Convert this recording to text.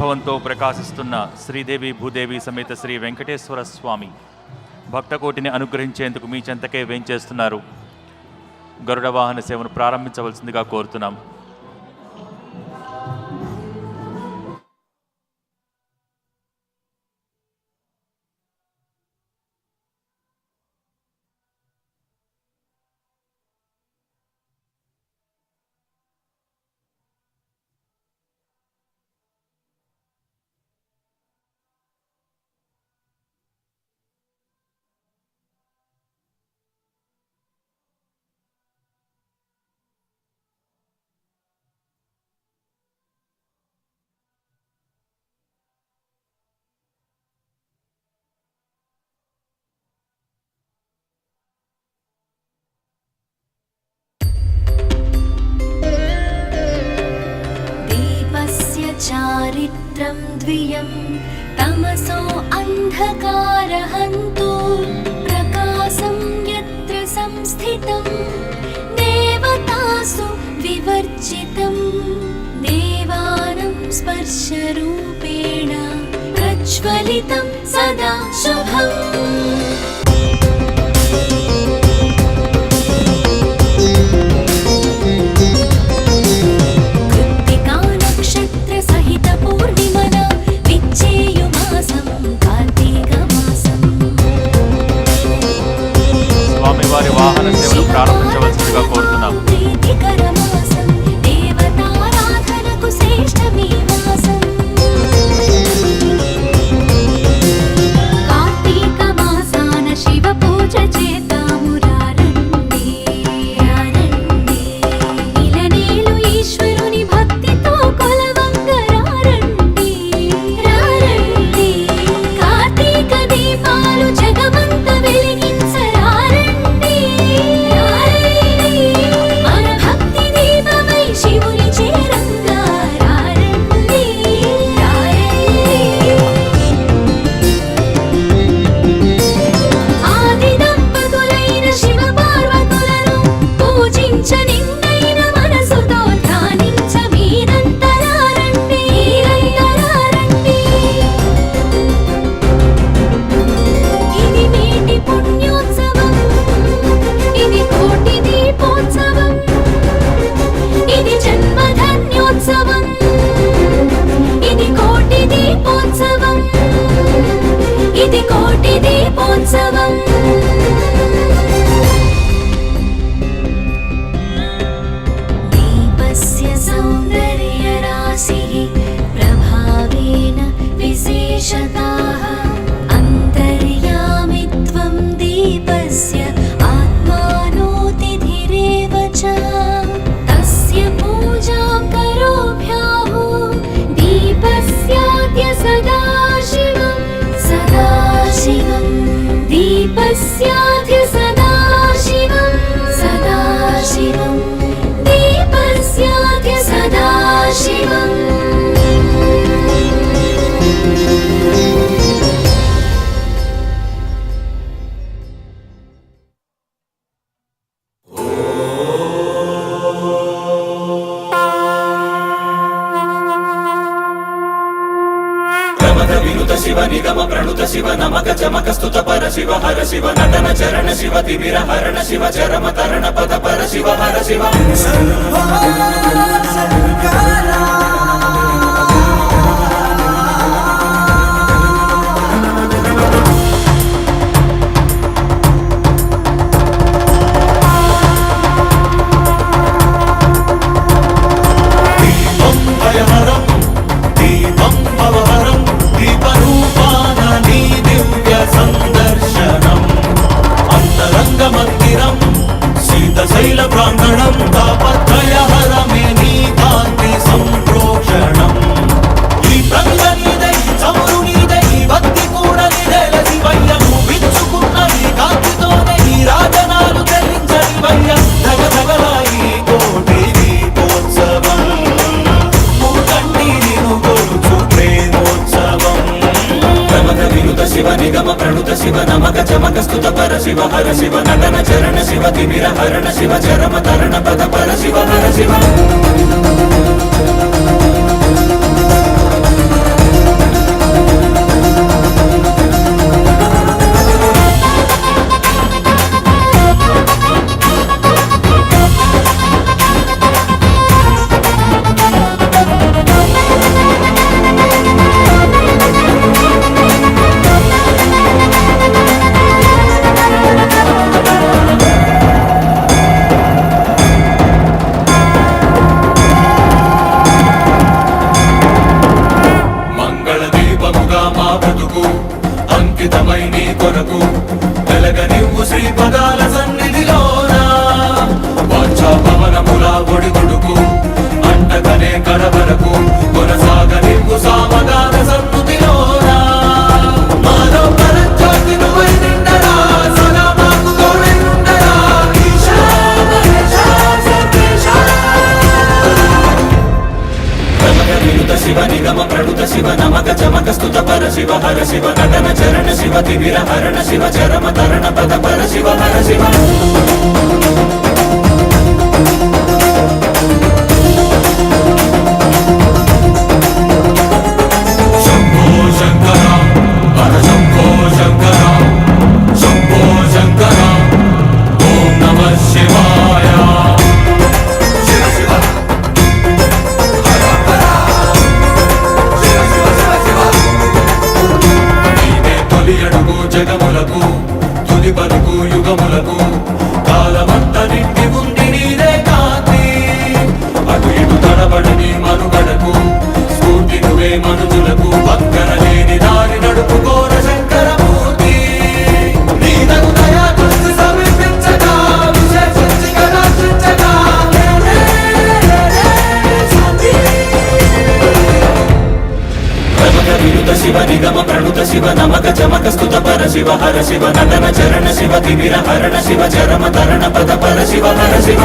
భవంతో ప్రకాశిస్తున్న శ్రీదేవి భూదేవి సమేత శ్రీ వెంకటేశ్వర స్వామి భక్తకోటిని అనుగ్రహించేందుకు మీ చెంతకే వేంచేస్తున్నారు. గరుడ వాహన సేవను ప్రారంభించవలసిందిగా కోరుతున్నాం. चारित्रं द्वियं तमसो अन्धकारहन्तु प्रकाशं यत्र संस्थितं देवतासु विवर्जितं देवानं स्पर्शरूपेण प्रज्वलितं सदा शुभम्. వారి వాహన సేవను ప్రారంభించవలసిందిగా కోరుతున్నాం. కార్తీక మాసాన శివ పూజ చేద్దాము రండి రండి, ఇలనేలు ఈశ్వరుని భక్తితో కొలవంగ రండి రండి, కార్తీక దీపాలు జగమంత వెలిగించరారండి. మన భక్తి దీపమై శివుని చేరంగా రండి రండి. ఆది దంపతులైన శివ పార్వతులను పూజించ నిన్నైన మనసుతో ధ్యానించ మీరంతరారండి మీరంతరారండి. ఇది నేటి పుణ్యోత్సవం, ఇది కోటి దీపోత్సవం, ఇది జన్మధన్యోత్సవం, ఇది కోటి దీపోత్సవం, ఇది కోటి దీపోత్సవం. దీపస్య సౌందర్యరాశిः ప్రభావేన విశేషతాः అంతర్యామిత్వం దీపస్య ఆత్మానోతిథిరేవ చ. తస్య పూజాం కరోభ్యాహు దీపస్యాద్య సదాశివం సదాశివం, దీపస్యాద్య సదాశివం సదాశివం, దీపస్యాద్య సదాశివం. ప్రమద వినుత శివ నిగమ ప్రణుత శివ నమక చమక స్తుత పర శివ హర శివ నటన చరణ శివ తిమిర హరణ శివ చరమ తరణ పద పర శివ హర శివ. దీపం భయహరం దీపం భవహరం దీపరూపాన నీ దివ్య సందర్శనం అంతరంగ మందిరం శీతశైల ప్రాంగణం తాపత్రయహరమే నీ కాంతి సంప్రోక్షణం. ఈ ప్రంగ నీదై చమురు నీదై భక్తి కూడా నీదేల శివయ్య, నువ్వు విచ్చుకున్న ఈ కాంతితోనే ఈ రాజనాలు చెల్లించనివయ్య. ధగ ధగల ఈ కోటి దీపోత్సవం మూకండి నిను కొలుచు ప్రేమోత్సవం. ప్రమద వినుత శివ నిగమ ప్రణుత శివ నమక చమక స్తుత పర శివ హర శివ నటన చరణ శివ తిమిర హరణ శివ చరమ తరణ పద పర శివ హర శివ. అంకితమై నీ కొరకు వెలగనివ్వు శ్రీపదాల సన్నిధిలోన వాంఛా పవనముల ఒడిదుడుకు అంటకనే కడవరకు కొనసాగనివ్వు సామగాన సన్నుతిలోన మానవ పరంజ్యోతి నువ్వై నిండరా సదా మాకు తోడై ఉండరా ఈశా మహేశా సర్వేశా ప్రమద వినుత శివ నిగమ ప్రణుత శివ నమక చమక స్తుత పర శివ హర శివ నటన చరణ శివ తిమిర హరణ శివ చరమ తరణ పద పర శివ హర శివ శంభో శంకర హర శంభో శంకర శంభో శంకర ఓం నమః శివాయ శివ శివ నీవే తొలి అడుగు జగములకు తుది పలుకు యుగములకు కాలమంత నిండి ఉంది నీరే కాంతి అటు ఇటు తడబడని మనుగడకు స్ఫూర్తి నువ్వే మనుజులకు పక్కన లేని దారి నడుపుకోర శంకరమూర్తి నీ తగు దయా దృష్టి సమీపించగా విశేషించి కటాక్షించగా ప్రమద వినుత శివ నిగమ ప్రణుత శివ నమక చమక స్తుత పర శివ హర శివ నటన చరణ శివ తిమిర హరణ శివ చరమ తరణ పద పర శివ హర శివ